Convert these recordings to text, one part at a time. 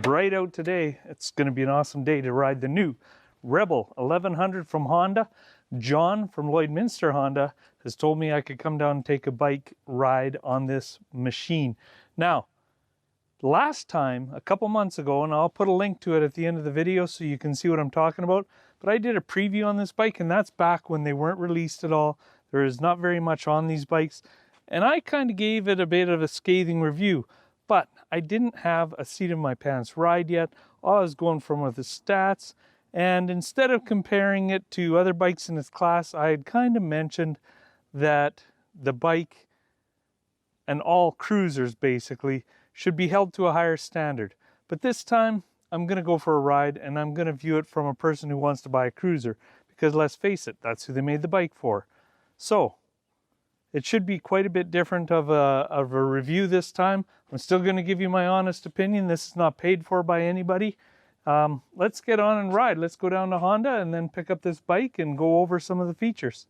Bright out today. It's going to be an awesome day to ride the new Rebel 1100 from Honda. John from Lloydminster Honda has told me I could come down and take a bike ride on this machine. Now, last time, a couple months ago, and I'll put a link to it at the end of the video so you can see what I'm talking about, but I did a preview on this bike, and that's back when they weren't released at all. There is not very much on these bikes, and I kind of gave it a bit of a scathing review. But I didn't have a seat in my pants ride yet. All I was going from with the stats, and instead of comparing it to other bikes in its class, I had kind of mentioned that the bike and all cruisers basically should be held to a higher standard. But this time I'm going to go for a ride, and I'm going to view it from a person who wants to buy a cruiser, because let's face it, that's who they made the bike for. So it should be quite a bit different of a review this time. I'm still going to give you my honest opinion. This is not paid for by anybody. Let's get on and ride. Let's go down to Honda and then pick up this bike and go over some of the features.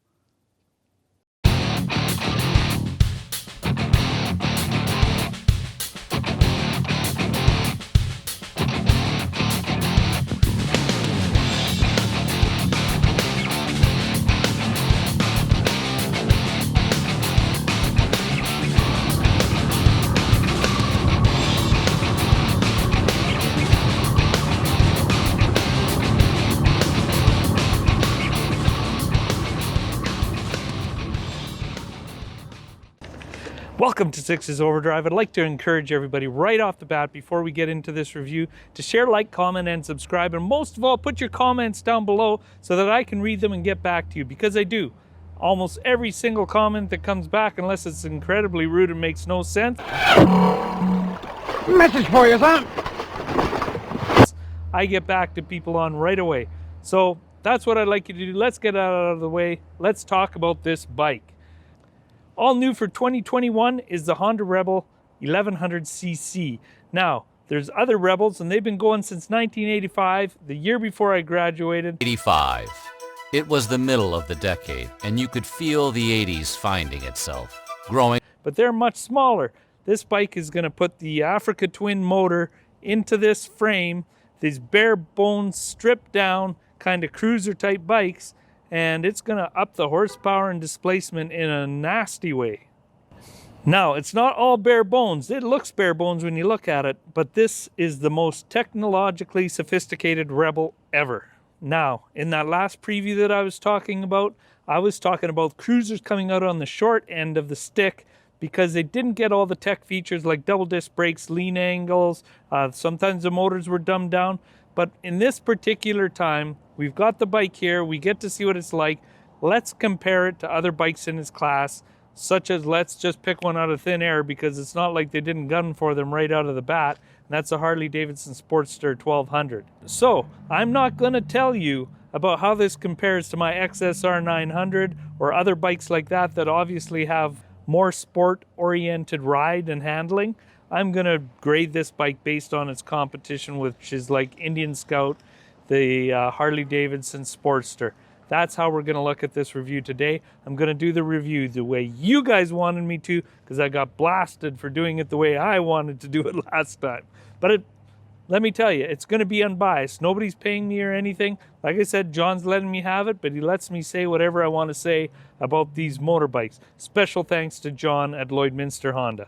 Welcome to Six's Overdrive. I'd like to encourage everybody right off the bat before we get into this review to share, like, comment, and subscribe. And most of all, put your comments down below so that I can read them and get back to you, because I do. Almost every single comment that comes back, unless it's incredibly rude and makes no sense. Message for you, son. I get back to people on right away. So that's what I'd like you to do. Let's get out of the way. Let's talk about this bike. All new for 2021 is the Honda Rebel 1100cc. Now, there's other Rebels, and they've been going since 1985, the year before I graduated. 85. It was the middle of the decade, and you could feel the 80s finding itself, growing. But they're much smaller. This bike is going to put the Africa Twin motor into this frame, these bare bones, stripped down, kind of cruiser type bikes, and it's going to up the horsepower and displacement in a nasty way. Now, it's not all bare bones. It looks bare bones when you look at it, but this is the most technologically sophisticated Rebel ever. Now, in that last preview that I was talking about cruisers coming out on the short end of the stick because they didn't get all the tech features like double disc brakes, lean angles. Sometimes the motors were dumbed down. But in this particular time, we've got the bike here. We get to see what it's like. Let's compare it to other bikes in its class, such as, let's just pick one out of thin air, because it's not like they didn't gun for them right out of the bat. And that's a Harley-Davidson Sportster 1200. So I'm not going to tell you about how this compares to my XSR 900 or other bikes like that that obviously have more sport-oriented ride and handling. I'm going to grade this bike based on its competition, which is like Indian Scout, the Harley-Davidson Sportster. That's how we're going to look at this review today. I'm going to do the review the way you guys wanted me to, because I got blasted for doing it the way I wanted to do it last time. But let me tell you, it's going to be unbiased. Nobody's paying me or anything. Like I said, John's letting me have it, but he lets me say whatever I want to say about these motorbikes. Special thanks to John at Lloydminster Honda.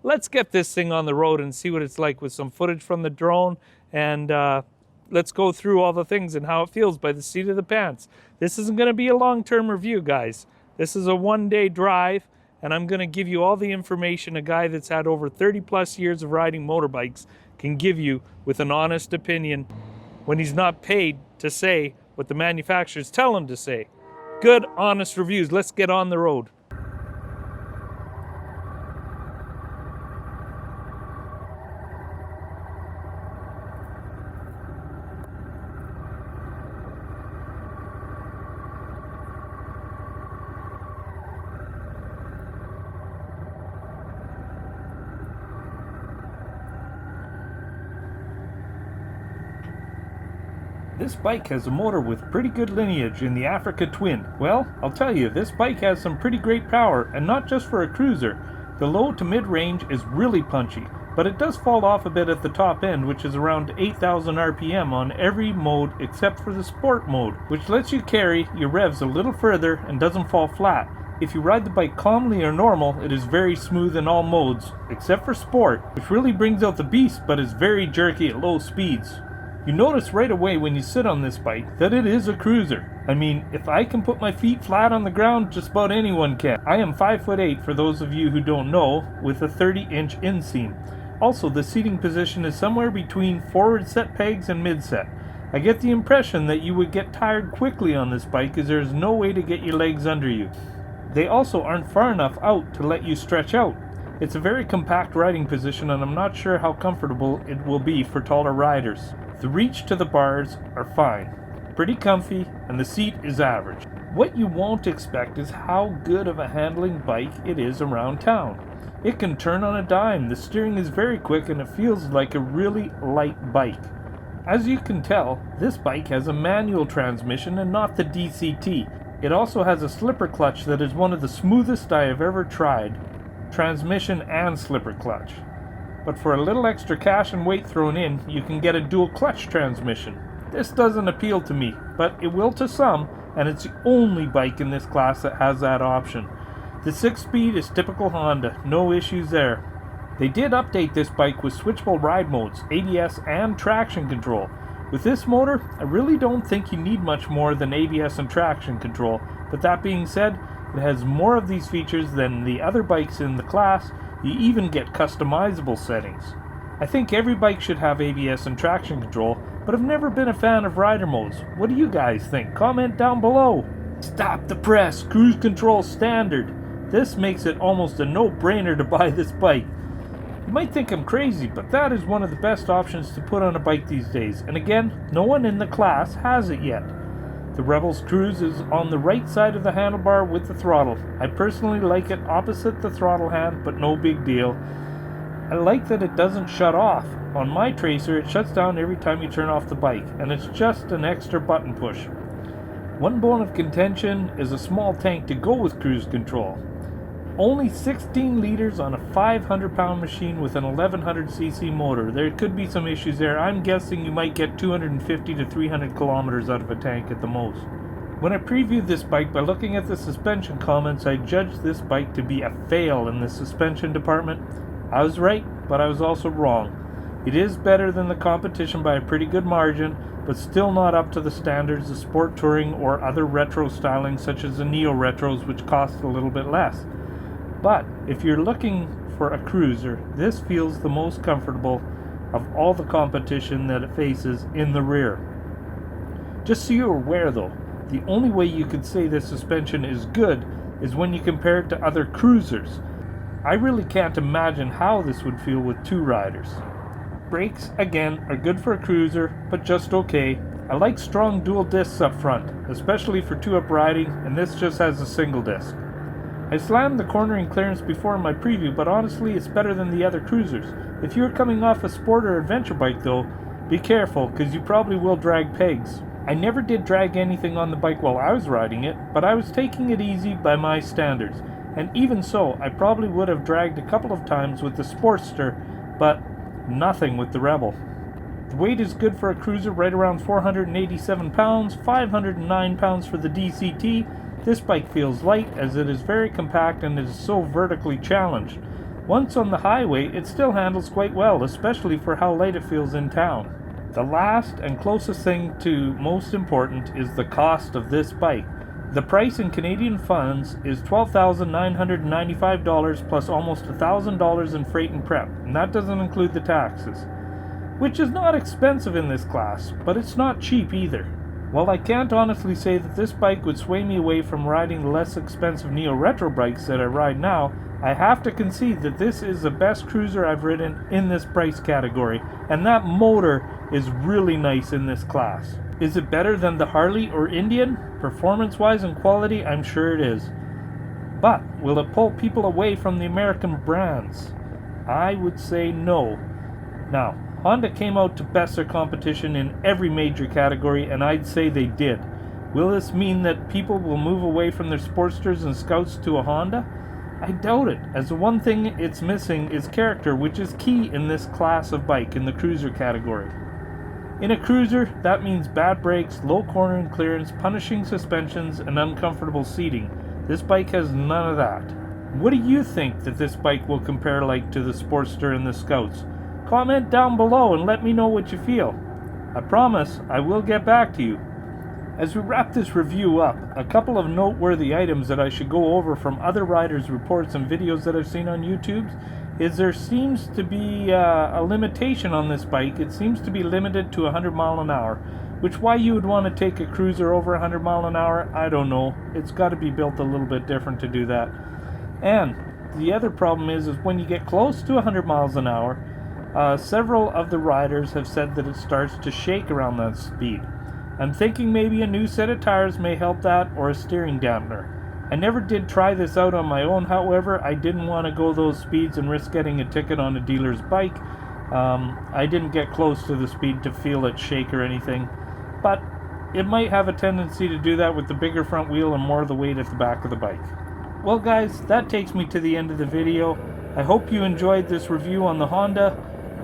Let's get this thing on the road and see what it's like with some footage from the drone, and let's go through all the things and how it feels by the seat of the pants. This isn't going to be a long-term review, guys. This is a one-day drive, and I'm going to give you all the information a guy that's had over 30-plus years of riding motorbikes can give you with an honest opinion when he's not paid to say what the manufacturers tell him to say. Good, honest reviews. Let's get on the road. This bike has a motor with pretty good lineage in the Africa Twin. Well, I'll tell you, this bike has some pretty great power, and not just for a cruiser. The low to mid range is really punchy. but it does fall off a bit at the top end, which is around 8,000 RPM on every mode except for the sport mode, which lets you carry your revs a little further and doesn't fall flat. If you ride the bike calmly or normal, it is very smooth in all modes, except for sport, which really brings out the beast but is very jerky at low speeds. You notice right away when you sit on this bike that it is a cruiser. I mean, if I can put my feet flat on the ground, just about anyone can. I am 5'8" for those of you who don't know, with a 30-inch inseam. Also, the seating position is somewhere between forward set pegs and mid set. I get the impression that you would get tired quickly on this bike as there is no way to get your legs under you. They also aren't far enough out to let you stretch out. It's a very compact riding position and I'm not sure how comfortable it will be for taller riders. The reach to the bars are fine, pretty comfy, and the seat is average. What you won't expect is how good of a handling bike it is around town. It can turn on a dime, the steering is very quick, and it feels like a really light bike. As you can tell, this bike has a manual transmission and not the DCT. It also has a slipper clutch that is one of the smoothest I have ever tried. Transmission and slipper clutch. But for a little extra cash and weight thrown in, you can get a dual clutch transmission. This doesn't appeal to me, but it will to some, and it's the only bike in this class that has that option. The 6-speed is typical Honda, no issues there. They did update this bike with switchable ride modes, ABS and traction control. With this motor, I really don't think you need much more than ABS and traction control, but that being said, it has more of these features than the other bikes in the class. You even get customizable settings. I think every bike should have ABS and traction control, but I've never been a fan of rider modes. What do you guys think? Comment down below. Stop the press, cruise control standard. This makes it almost a no-brainer to buy this bike. You might think I'm crazy, but that is one of the best options to put on a bike these days, and again, no one in the class has it yet. The Rebel's Cruise is on the right side of the handlebar with the throttle. I personally like it opposite the throttle hand, but no big deal. I like that it doesn't shut off. On my Tracer, it shuts down every time you turn off the bike, and it's just an extra button push. One bone of contention is a small tank to go with cruise control. Only 16 liters on a 500-pound machine with an 1100cc motor. There could be some issues there. I'm guessing you might get 250 to 300 kilometers out of a tank at the most. When I previewed this bike by looking at the suspension comments, I judged this bike to be a fail in the suspension department. I was right, but I was also wrong. It is better than the competition by a pretty good margin, but still not up to the standards of sport touring or other retro styling such as the Neo Retros, which cost a little bit less. But if you're looking for a cruiser, this feels the most comfortable of all the competition that it faces in the rear. Just so you're aware though, the only way you could say this suspension is good is when you compare it to other cruisers. I really can't imagine how this would feel with two riders. Brakes, again, are good for a cruiser, but just okay. I like strong dual discs up front, especially for two-up riding, and this just has a single disc. I slammed the cornering clearance before in my preview, but honestly it's better than the other cruisers. If you're coming off a sport or adventure bike though, be careful because you probably will drag pegs. I never did drag anything on the bike while I was riding it, but I was taking it easy by my standards. And even so, I probably would have dragged a couple of times with the Sportster, but nothing with the Rebel. The weight is good for a cruiser, right around 487 pounds, 509 pounds for the DCT. This bike feels light as it is very compact and is so vertically challenged. Once on the highway, it still handles quite well, especially for how light it feels in town. The last and closest thing to most important is the cost of this bike. The price in Canadian funds is $12,995 plus almost $1,000 in freight and prep, and that doesn't include the taxes. Which is not expensive in this class, but it's not cheap either. While I can't honestly say that this bike would sway me away from riding the less expensive Neo Retro bikes that I ride now, I have to concede that this is the best cruiser I've ridden in this price category, and that motor is really nice in this class. Is it better than the Harley or Indian? Performance-wise and quality, I'm sure it is. But will it pull people away from the American brands? I would say no. Now, Honda came out to best their competition in every major category, and I'd say they did. Will this mean that people will move away from their Sportsters and Scouts to a Honda? I doubt it, as the one thing it's missing is character, which is key in this class of bike in the cruiser category. In a cruiser, that means bad brakes, low cornering clearance, punishing suspensions, and uncomfortable seating. This bike has none of that. What do you think that this bike will compare like to the Sportster and the Scouts? Comment down below and let me know what you feel. I promise I will get back to you. As we wrap this review up, a couple of noteworthy items that I should go over from other riders' reports and videos that I've seen on YouTube is there seems to be a limitation on this bike. It seems to be limited to 100 mile an hour, which why you would want to take a cruiser over 100 mile an hour, I don't know. It's got to be built a little bit different to do that. And the other problem is when you get close to 100 miles an hour, several of the riders have said that it starts to shake around that speed. I'm thinking maybe a new set of tires may help that, or a steering dampener. I never did try this out on my own, however. I didn't want to go those speeds and risk getting a ticket on a dealer's bike. I didn't get close to the speed to feel it shake or anything, but it might have a tendency to do that with the bigger front wheel and more of the weight at the back of the bike. Well guys, that takes me to the end of the video. I hope you enjoyed this review on the Honda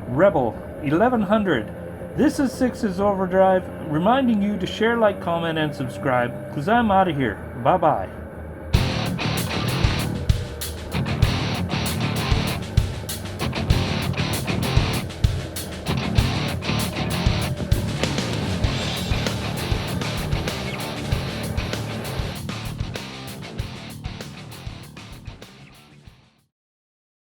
Rebel 1100. This is Six's Overdrive, reminding you to share, like, comment, and subscribe, because I'm out of here. Bye-bye.